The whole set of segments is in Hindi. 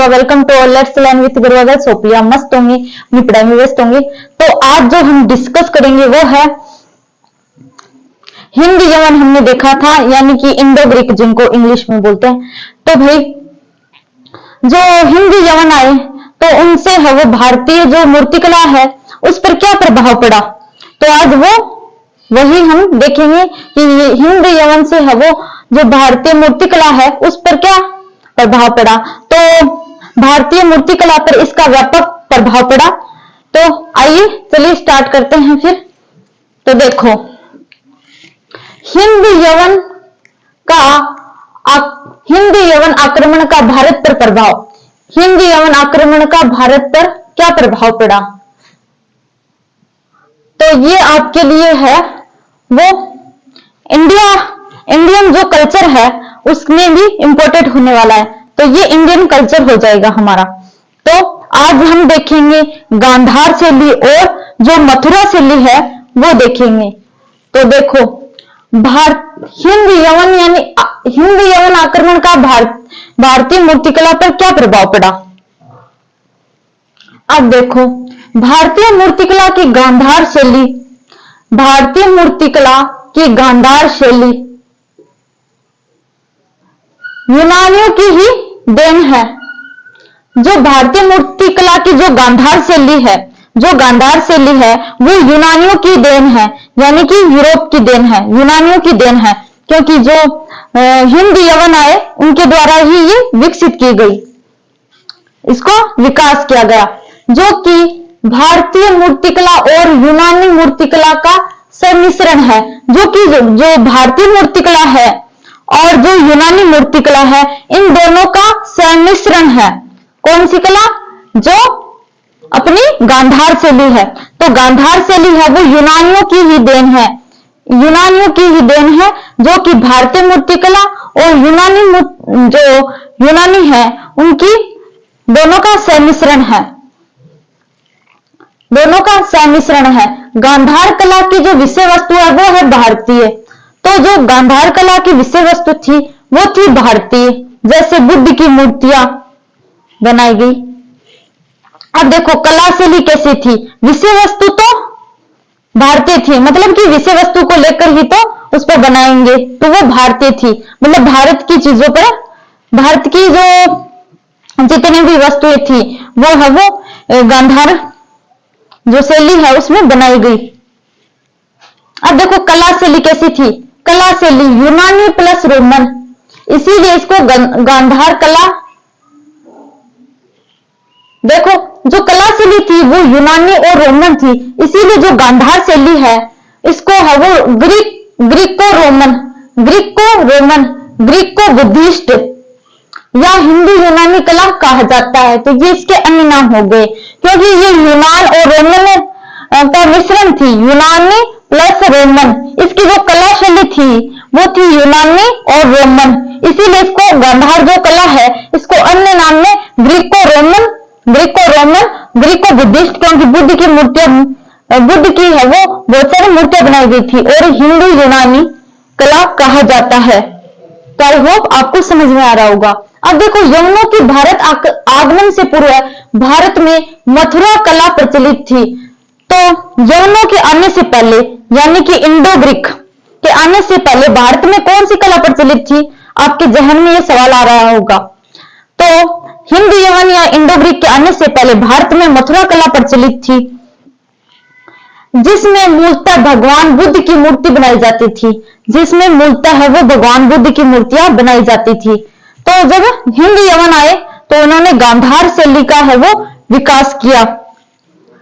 Gurua. Welcome to let's learn with Gurua. Guys hope आप मस्त होंगे, अपनी पढ़ाई में व्यस्त होंगे। तो आज जो हम डिस्कस करेंगे वो है हिंदी यवन। हमने देखा था यानी कि इंडो ग्रीक जिनको इंग्लिश में बोलते हैं। तो भाई जो हिंदी यवन आए तो उनसे है वो भारतीय जो मूर्तिकला है उस पर क्या प्रभाव पड़ा। तो आज वो वही हम देखेंगे कि हिंद यवन से है वो जो भारतीय मूर्तिकला है उस पर क्या प्रभाव पड़ा। तो भारतीय मूर्तिकला पर इसका व्यापक प्रभाव पड़ा। तो आइए चलिए स्टार्ट करते हैं फिर। तो देखो हिंद यवन आक्रमण का भारत पर प्रभाव। हिंद यवन आक्रमण का भारत पर क्या प्रभाव पड़ा। तो ये आपके लिए है वो इंडियन जो कल्चर है उसमें भी इंपोर्टेड होने वाला है। तो ये इंडियन कल्चर हो जाएगा हमारा। तो आज हम देखेंगे गांधार शैली और जो मथुरा शैली है वो देखेंगे। तो देखो हिंद यवन आक्रमण का भारतीय मूर्तिकला पर क्या प्रभाव पड़ा। अब देखो भारतीय मूर्तिकला की गांधार शैली, भारतीय मूर्तिकला की गांधार शैली यूनानियों की ही देन है। जो भारतीय मूर्तिकला की जो गांधार शैली है वो यूनानियों की देन है, यानी कि यूरोप की देन है, यूनानियों की देन है। क्योंकि जो हिंद यवन आए उनके द्वारा ही ये विकसित की गई, इसको विकास किया गया। जो कि भारतीय मूर्तिकला और यूनानी मूर्तिकला का सम्मिश्रण है। जो कि जो भारतीय मूर्तिकला है और जो यूनानी मूर्तिकला है इन दोनों का सम्मिश्रण है। कौन सी कला? जो अपनी गांधार शैली है। तो गांधार शैली है वो यूनानियों की ही देन है, यूनानियों की ही देन है। जो कि भारतीय मूर्तिकला और यूनानी है उनकी दोनों का सम्मिश्रण है, दोनों का सम्मिश्रण है। गांधार कला की जो विषय वस्तु है वो है भारतीय। तो जो गांधार कला की विषय वस्तु थी वो थी भारतीय, जैसे बुद्ध की मूर्तियां बनाई गई। अब देखो कला शैली कैसी थी। विषय वस्तु तो भारतीय थी, मतलब कि विषय वस्तु को लेकर ही तो उस पर बनाएंगे, तो वो भारतीय थी। मतलब भारत की चीजों पर, भारत की जो जितनी भी वस्तुएं थी वो है वो गांधार जो शैली है उसमें बनाई गई। अब देखो कला शैली कैसी थी। कला शैली यूनानी प्लस रोमन, इसीलिए इसको गांधार कला। देखो जो कला शैली थी वो यूनानी और रोमन थी, इसीलिए जो गांधार शैली है इसको है वो ग्रीको रोमन बुद्धिस्ट या हिंदू यूनानी कला कहा जाता है। तो ये इसके अन्य नाम हो गए, क्योंकि ये यूनान और रोमन का मिश्रण थी, यूनानी प्लस रोमन। इसकी जो कला शैली थी वो थी यूनानी और रोमन, इसीलिए इसको गांधार जो कला है इसको अन्य नाम में ग्रीको बुद्धिस्ट, क्योंकि बुद्ध की है वो बहुत सारी मूर्तियां बनाई गई थी और हिंदू यूनानी कला कहा जाता है। तो आई होप आपको समझ में आ रहा होगा। अब देखो यवनों की भारत आगमन से पूर्व भारत में मथुरा कला प्रचलित थी। तो यवनों के आने से पहले यानी कि इंडो ग्रीक के आने से पहले भारत में कौन सी कला प्रचलित थी? आपके जहन में ये सवाल आ रहा होगा। तो हिंद यवन या इंडो ग्रीक के आने से पहले भारत में मथुरा कला प्रचलित थी, जिसमें मूलतः भगवान बुद्ध की मूर्ति बनाई जाती थी, जिसमें मूलतः है वो भगवान बुद्ध की मूर्तियां बनाई जाती थी। तो जब हिंद यवन आए तो उन्होंने गांधार शैली का है वो विकास किया।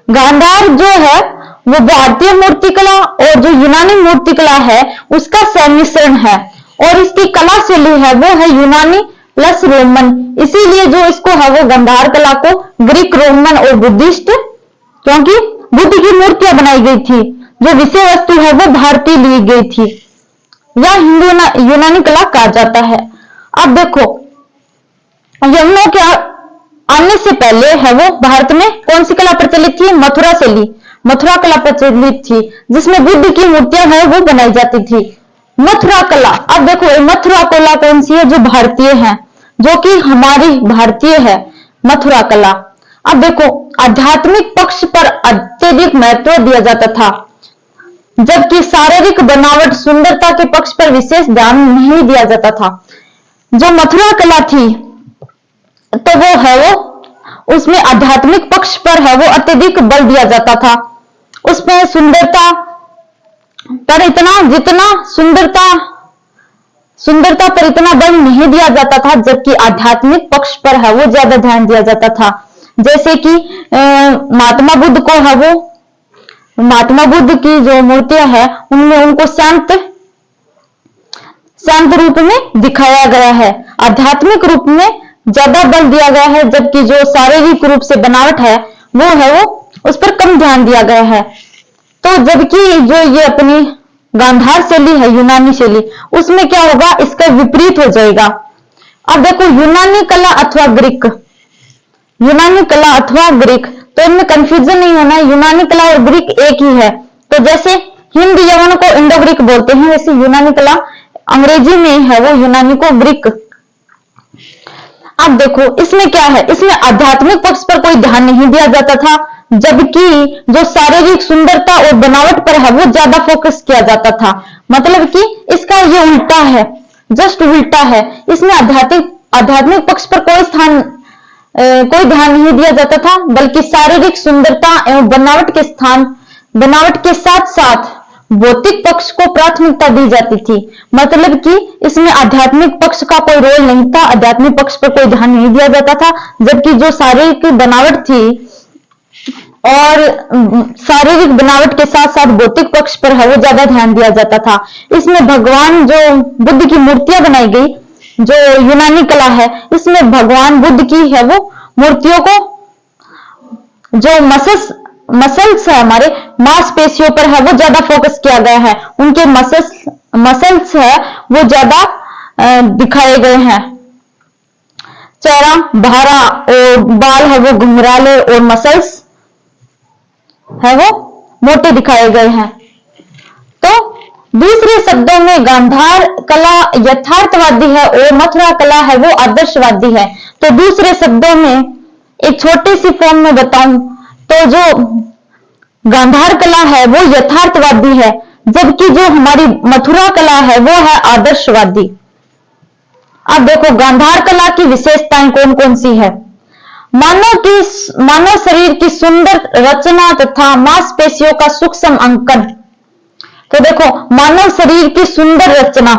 गांधार जो है वो भारतीय मूर्तिकला और जो यूनानी मूर्तिकला है उसका सम्मिश्रण है, और इसकी कला शैली है वो है यूनानी प्लस रोमन। इसीलिए जो इसको है वो गांधार कला को ग्रीक रोमन और बुद्धिस्ट, क्योंकि बुद्ध की मूर्तियां बनाई गई थी, जो विषय वस्तु है वो भारतीय ली गई थी, या हिंदू यूनानी कला कहा जाता है। अब देखो यवनों के आने से पहले है वो भारत में कौन सी कला प्रचलित थी? मथुरा शैली, मथुरा कला प्रचलित थी, जिसमें बुद्ध की मूर्तियां है वो बनाई जाती थी। मथुरा कला, अब देखो मथुरा कला कौन सी है? जो भारतीय है, जो कि हमारी भारतीय है। मथुरा कला। अब देखो, आध्यात्मिक पक्ष पर अत्यधिक महत्व दिया जाता था, जबकि शारीरिक बनावट सुंदरता के पक्ष पर विशेष ध्यान नहीं दिया जाता था। जो मथुरा कला थी तो वो है वो उसमें आध्यात्मिक पक्ष पर है वो अत्यधिक बल दिया जाता था। उसमें सुंदरता पर इतना जितना सुंदरता पर इतना बल नहीं दिया जाता था, जबकि आध्यात्मिक पक्ष पर है वो ज्यादा ध्यान दिया जाता था। जैसे कि महात्मा बुद्ध को है वो महात्मा बुद्ध की जो मूर्तियां हैं उनमें उनको शांत रूप में दिखाया गया है, आध्यात्मिक रूप में ज्यादा बल दिया गया है, जबकि जो शारीरिक रूप से बनावट है वो उस पर कम ध्यान दिया गया है। तो जबकि जो ये अपनी गांधार शैली है, यूनानी शैली, उसमें क्या होगा, इसका विपरीत हो जाएगा। अब देखो, यूनानी कला अथवा ग्रीक, तो इनमें कंफ्यूजन नहीं होना है, यूनानी कला और ग्रीक एक ही है। तो जैसे हिंद यवन को इंडो ग्रीक बोलते हैं, वैसे यूनानी कला अंग्रेजी में है वो यूनानी को ग्रीक। अब देखो, इसमें क्या है, इसमें आध्यात्मिक पक्ष पर कोई ध्यान नहीं दिया जाता था, जबकि जो शारीरिक सुंदरता और बनावट पर है वो ज्यादा फोकस किया जाता था। मतलब कि इसका ये उल्टा है, जस्ट उल्टा है। इसमें आध्यात्मिक पक्ष पर कोई ध्यान नहीं दिया जाता था, बल्कि शारीरिक सुंदरता एवं बनावट के साथ साथ भौतिक पक्ष को प्राथमिकता दी जाती थी। मतलब कि इसमें आध्यात्मिक पक्ष का कोई रोल नहीं था, आध्यात्मिक पक्ष पर कोई ध्यान नहीं दिया जाता था, जबकि जो शारीरिक बनावट थी और शारीरिक बनावट के साथ साथ भौतिक पक्ष पर है वो ज्यादा ध्यान दिया जाता था। इसमें भगवान जो बुद्ध की मूर्तियां बनाई गई, जो यूनानी कला है, इसमें भगवान बुद्ध की है वो मूर्तियों को जो मसल्स है, हमारे मांसपेशियों पर है वो ज्यादा फोकस किया गया है, उनके मसल्स है वो ज्यादा दिखाए गए हैं। चेहरा बहरा और बाल है वो घुंघराले और मसल्स है वो मोटे दिखाए गए हैं। तो दूसरे शब्दों में गांधार कला यथार्थवादी है और मथुरा कला है वो आदर्शवादी है। तो दूसरे शब्दों में एक छोटी सी फॉर्म में बताऊं तो जो गांधार कला है वो यथार्थवादी है, जबकि जो हमारी मथुरा कला है वो है आदर्शवादी। अब देखो, गांधार कला की विशेषताएं कौन कौन सी है। मानव शरीर की सुंदर रचना तथा मांसपेशियों का सूक्ष्म अंकन। तो देखो, मानव शरीर की सुंदर रचना,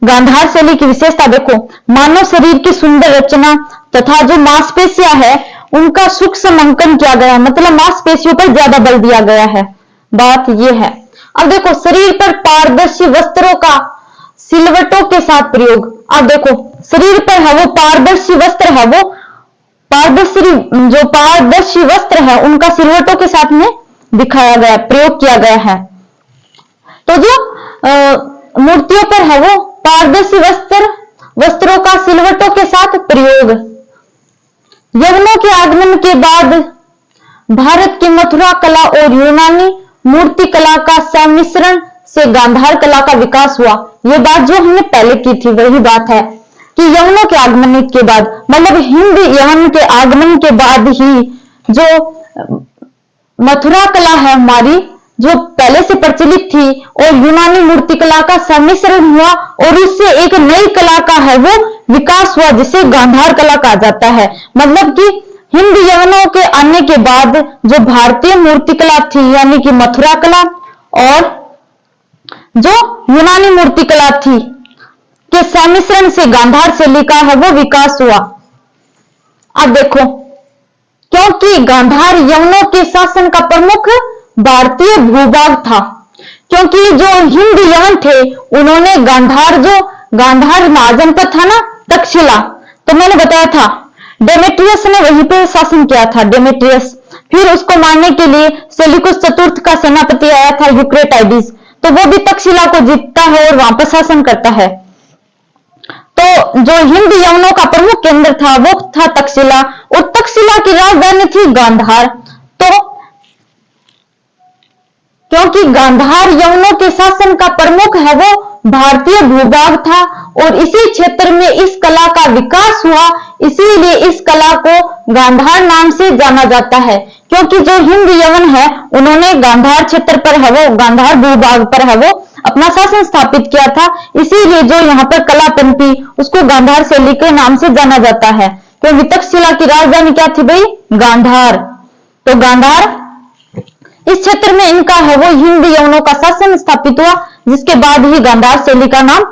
गांधार शैली की विशेषता देखो, मानव शरीर की सुंदर रचना तथा जो मांसपेशियां है उनका सूक्ष्म अंकन किया गया है, मतलब मांसपेशियों पर ज्यादा बल दिया गया है। बात यह है। अब देखो, शरीर पर पारदर्शी वस्त्रों का सिलवटों के साथ प्रयोग। अब देखो, शरीर पर है वो पारदर्शी वस्त्र है वो पारदर्शी वस्त्र है उनका सिलवटों के साथ में दिखाया गया, प्रयोग किया गया है। तो जो मूर्तियों पर है वो पारदर्शी वस्त्रों का सिलवटों के साथ प्रयोग। यवनों के आगमन के बाद भारत की मथुरा कला और यूनानी मूर्ति कला का सम्मिश्रण से गांधार कला का विकास हुआ। ये बात जो हमने पहले की थी वही बात है कि यवनों के आगमन के बाद, मतलब हिंद यवन के आगमन के बाद ही जो मथुरा कला है हमारी, जो पहले से प्रचलित थी, और यूनानी मूर्ति कला का सम्मिश्रण हुआ और उससे एक नई कला का है वो विकास हुआ, जिसे गांधार कला कहा जाता है। मतलब कि हिंद यवनों के आने के बाद जो भारतीय मूर्ति कला थी, यानी कि मथुरा कला, और जो यूनानी मूर्ति कला थी के सम्मिश्रण से गांधार शैली का है वो विकास हुआ। अब देखो, क्योंकि गांधार यवनों के शासन का प्रमुख भारतीय भूभाग था, क्योंकि जो हिंद यवन थे उन्होंने गांधार महाजनपद था ना, तक्षशिला, तो मैंने बताया था डेमेट्रियस ने वहीं पे शासन किया था, डेमेट्रियस। फिर उसको मारने के लिए सेल्यूकस चतुर्थ का सेनापति आया था, यूक्रेटाइडिस, तो वो भी तक्षशिला को जीतता है और वहां पर शासन करता है। तो जो हिंद यवनों का प्रमुख केंद्र था वो था तक्षशिला, और तक्षशिला की राजधानी थी गांधार। तो क्योंकि गांधार यवनों के शासन का प्रमुख है वो भारतीय भूभाग था और इसी क्षेत्र में इस कला का विकास हुआ, इसीलिए इस कला को गांधार नाम से जाना जाता है। क्योंकि जो हिंद यवन है उन्होंने गांधार क्षेत्र पर है वो, गांधार भूभाग पर है वो अपना शासन स्थापित किया था, इसीलिए जो यहाँ पर कला पनपी उसको गांधार शैली के नाम से जाना जाता है। क्योंकि तक्षशिला की राजधानी क्या थी भाई? गांधार। तो गांधार इस क्षेत्र में इनका है वो हिंद यवनों का शासन स्थापित हुआ, जिसके बाद ही गांधार शैली का नाम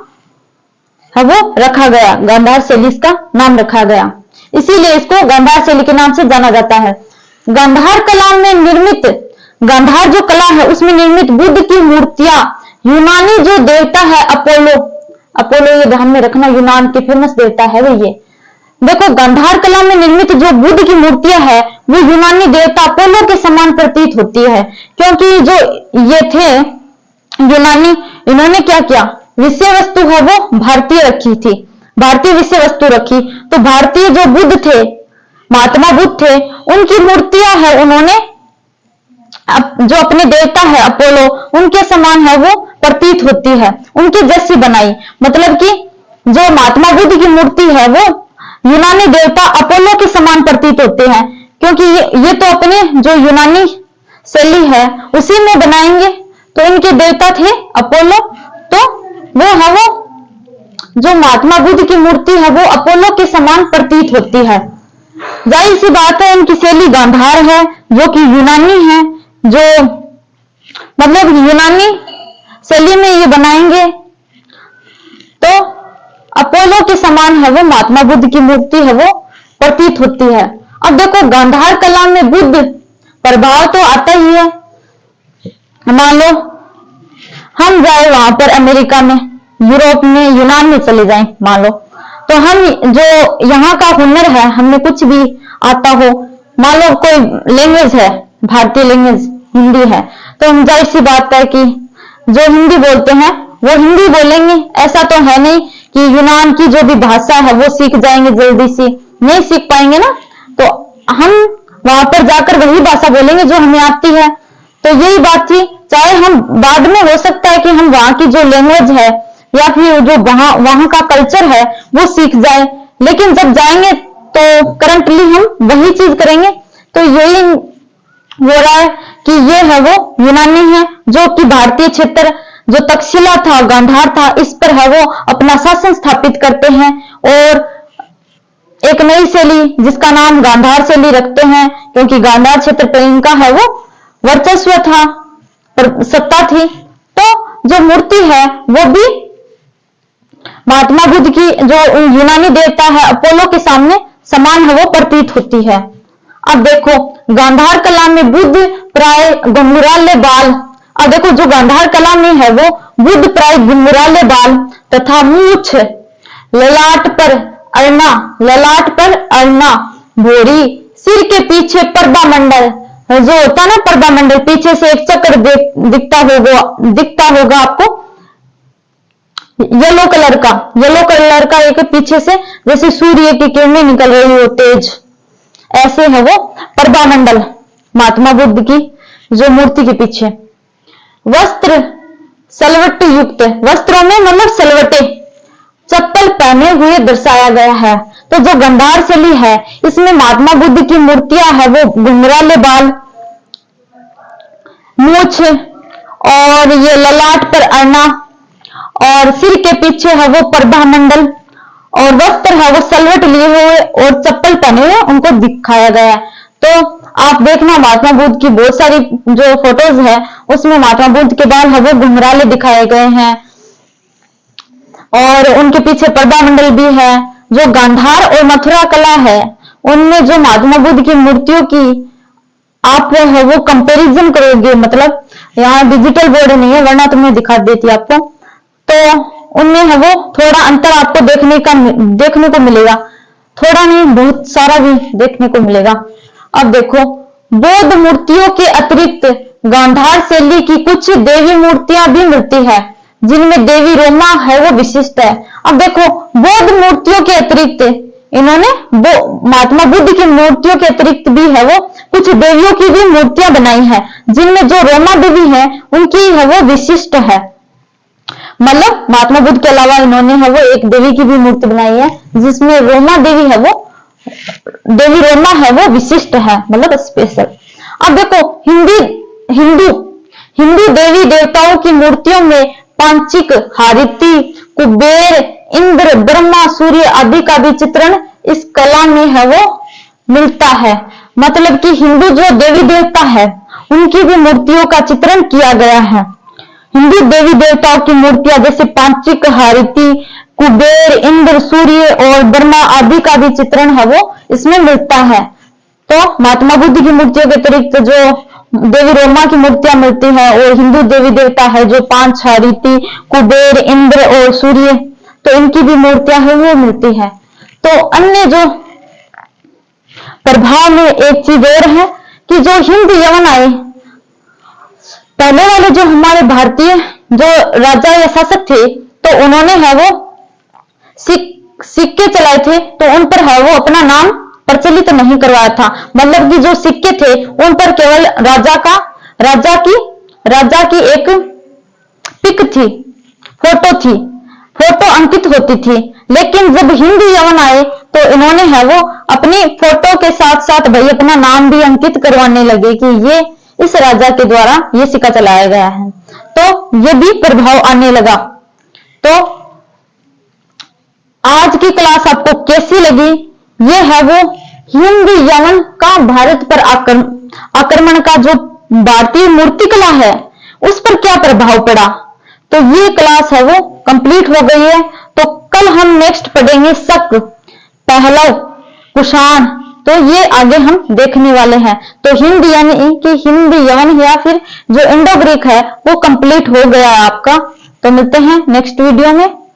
है वो रखा गया, गांधार शैली इसका नाम रखा गया, इसीलिए इसको गांधार शैली के नाम से जाना जाता है। गांधार कला में निर्मित, गांधार जो कला है उसमें निर्मित बुद्ध की मूर्तियां, यूनानी जो देवता है अपोलो, अपोलो ये ध्यान में रखना, यूनान के फेमस देवता है वो ये। देखो गांधार कला में निर्मित जो बुद्ध की मूर्तियां है वो यूनानी देवता अपोलो के समान प्रतीत होती है। क्योंकि जो ये थे यूनानी, इन्होंने क्या किया, विषय वस्तु है वो भारतीय रखी थी, भारतीय विषय वस्तु रखी। तो भारतीय जो बुद्ध थे, महात्मा बुद्ध थे, उनकी मूर्तियां है उन्होंने जो अपने देवता है अपोलो उनके समान है वो प्रतीत होती है, उनकी जैसी बनाई। मतलब कि जो महात्मा बुद्ध की मूर्ति है वो यूनानी देवता अपोलो के समान प्रतीत होते हैं। क्योंकि ये तो अपने जो यूनानी शैली है उसी में बनाएंगे, तो इनके देवता थे अपोलो, तो वो है वो जो महात्मा बुद्ध की मूर्ति है वो अपोलो के समान प्रतीत होती है। जाहिर सी बात है इनकी शैली गांधार है जो कि यूनानी है, जो मतलब यूनानी शैली में ये बनाएंगे, तो अपोलो के समान है वो महात्मा बुद्ध की मूर्ति है वो प्रतीत होती है। अब देखो गांधार कला में बुद्ध प्रभाव तो आता ही है। मान लो हम जाए वहां पर अमेरिका में, यूरोप में, यूनान में चले जाएं मान लो, तो हम जो यहाँ का हुनर है, हमें कुछ भी आता हो, मान लो कोई लैंग्वेज है, भारतीय लैंग्वेज हिंदी है, तो हम जाहिर सी बात है कि जो हिंदी बोलते हैं वो हिंदी बोलेंगे। ऐसा तो है नहीं कि यूनान की जो भी भाषा है वो सीख जाएंगे जल्दी से, नहीं सीख पाएंगे ना, तो हम वहां पर जाकर वही भाषा बोलेंगे जो हमें आती है। तो यही बात थी, चाहे हम बाद में हो सकता है कि हम वहां की जो लैंग्वेज है या फिर जो वहां का कल्चर है वो सीख जाए, लेकिन जब जाएंगे तो करंटली हम वही चीज करेंगे। तो यही हो रहा है कि ये है वो यूनानी है जो कि भारतीय क्षेत्र जो तक्षशिला था, गांधार था, इस पर है वो अपना शासन स्थापित करते हैं और एक नई शैली जिसका नाम गांधार शैली रखते हैं, क्योंकि गांधार क्षेत्र पर इनका है वो वर्चस्व था, सत्ता थी। तो जो मूर्ति है वो भी महात्मा बुद्ध की जो यूनानी देवता है अपोलो के सामने समान है वो प्रतीत होती है। अब देखो गांधार कला में बुद्ध प्राय घुंघराले बाल, अब देखो जो गांधार कला में है वो बुद्ध प्राय घुंघराले बाल तथा मूछ, ललाट पर अरना, भोरी, सिर के पीछे पर्दा मंडल, जो होता है ना पर्दा मंडल, पीछे से एक चक्र दिखता होगा आपको, येलो कलर का एक पीछे से जैसे सूर्य की किरणें निकल रही हो तेज, ऐसे है वो पर्दा मंडल महात्मा बुद्ध की जो मूर्ति के पीछे। वस्त्र सलवट युक्त, वस्त्रों में मतलब सलवटे, चप्पल पहने हुए दर्शाया गया है। तो जो गांधार शैली है इसमें महात्मा बुद्ध की मूर्तियां है वो घुंघराले बाल, मूछ और ये ललाट पर अरना और सिर के पीछे है वो पर्दा मंडल और वस्त्र है वो सलवट लिए हुए और चप्पल पहने हुए उनको दिखाया गया है। तो आप देखना महात्मा बुद्ध की बहुत सारी जो फोटोज है उसमें महात्मा बुद्ध के बाल है वो घुंघराले दिखाए गए हैं और उनके पीछे पर्दा मंडल भी है। जो गांधार और मथुरा कला है उनमें जो महात्मा बुद्ध की मूर्तियों की आप है वो कंपैरिजन करोगे, मतलब यहाँ डिजिटल बोर्ड नहीं है वरना तो मैं दिखा देती आपको, तो उनमें है वो थोड़ा अंतर आपको देखने को मिलेगा, थोड़ा नहीं बहुत सारा भी देखने को मिलेगा। अब देखो बौद्ध मूर्तियों के अतिरिक्त गांधार शैली की कुछ देवी मूर्तियां भी मिलती है जिनमें देवी रोमा है वो विशिष्ट है। अब देखो बौद्ध मूर्तियों के अतिरिक्त इन्होंने महात्मा बुद्ध की मूर्तियों के अतिरिक्त भी है वो कुछ देवियों की भी मूर्तियां बनाई है जिनमें जो रोमा देवी है उनकी है वो विशिष्ट है। मतलब महात्मा बुद्ध के अलावा इन्होंने है वो एक देवी की भी मूर्ति बनाई है, जिसमें रोमा देवी है, वो देवी रोमा है वो विशिष्ट है, मतलब स्पेशल। अब देखो हिंदू देवी देवताओं की मूर्तियों में पांचिक, हारिति, कुबेर, इंद्र, ब्रह्मा, सूर्य आदि का भी चित्रण इस कला में है वो मिलता है। मतलब कि हिंदू जो देवी देवता है उनकी भी मूर्तियों का चित्रण किया गया है। हिंदू देवी देवताओं की मूर्तियां जैसे पांचिक, हारिति, कुबेर, इंद्र, सूर्य और ब्रह्मा आदि का भी चित्रण है वो इसमें मिलता है। तो महात्मा बुद्ध की मूर्तियों के अतिरिक्त जो देवी रोमा की मूर्तियां मिलती है और हिंदू देवी देवता है जो पांच, हारिति, कुबेर, इंद्र और सूर्य, तो इनकी भी मूर्तियां है वो मिलती है। तो अन्य जो प्रभाव में एक चीज और है कि जो हिंद यवन आए, पहले वाले जो हमारे भारतीय जो राजा या शासक थे, तो उन्होंने है वो सिक्के चलाए थे, तो उन पर है वो अपना नाम प्रचलित नहीं करवाया था। मतलब कि जो सिक्के थे उन पर केवल राजा की एक पिक थी, फोटो अंकित होती थी। लेकिन जब हिंद यवन आए तो इन्होंने है वो अपनी फोटो के साथ साथ भाई अपना नाम भी अंकित करवाने लगे कि ये इस राजा के द्वारा ये सिक्का चलाया गया है, तो ये भी प्रभाव आने लगा। तो आज की क्लास आपको कैसी लगी? ये है वो हिंद यवन का भारत पर आक्रमण का जो भारतीय मूर्तिकला है उस पर क्या प्रभाव पड़ा। तो ये क्लास है वो कंप्लीट हो गई है। तो कल हम नेक्स्ट पढ़ेंगे शक, पहलव, कुषाण, तो ये आगे हम देखने वाले हैं। तो हिंद यानी कि हिंद यवन या फिर जो इंडो ग्रीक है वो कंप्लीट हो गया आपका। तो मिलते हैं नेक्स्ट वीडियो में।